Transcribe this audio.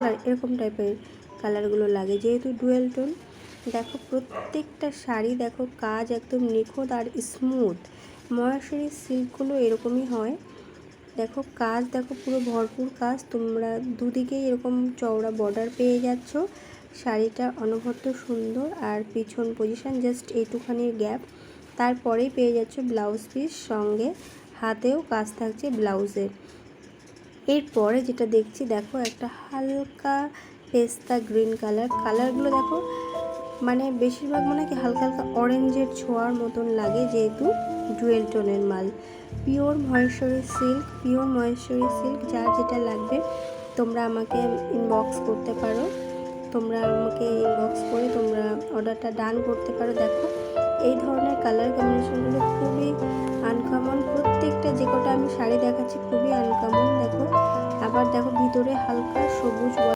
আর এরকম টাইপের কালারগুলো লাগে, যেহেতু ডুয়েল টোন। দেখো প্রত্যেকটা শাড়ি দেখো কাজ একদম নিখুঁত আর স্মুথ। মহেশ্বরী সিল্কগুলো এরকমই হয়। দেখো কাজ, দেখো পুরো ভরপুর কাজ। তোমরা দুদিকেই এরকম চওড়া বর্ডার পেয়ে যাচ্ছ। শাড়িটা অনবদ্য সুন্দর, আর পিছন পজিশন জাস্ট এইটুখানির গ্যাপ। তারপরেই পেয়ে যাচ্ছ ব্লাউজ পিস, সঙ্গে হাতেও কাজ থাকছে ব্লাউজের। এরপরে যেটা দেখছি, দেখো একটা হালকা পেস্তা গ্রিন কালারগুলো দেখো, মানে বেশিরভাগ মনে হয় কি হালকা হালকা অরেঞ্জের ছোঁয়ার মতন লাগে, যেহেতু ডুয়েল টোনের মাল। পিওর মহেশ্বরী সিল্ক, যার যেটা লাগবে তোমরা আমাকে ইনবক্স করতে পারো। তোমরা আমাকে ইনবক্স করে তোমরা অর্ডারটা ডান করতে পারো। দেখো এই ধরনের কালার কম্বিনেশনগুলো খুবই আনকমন। প্রত্যেকটা যে কটা আমি শাড়ি দেখাচ্ছি খুবই আনকমন। দেখো আবার দেখো ভিতরে হালকা সবুজ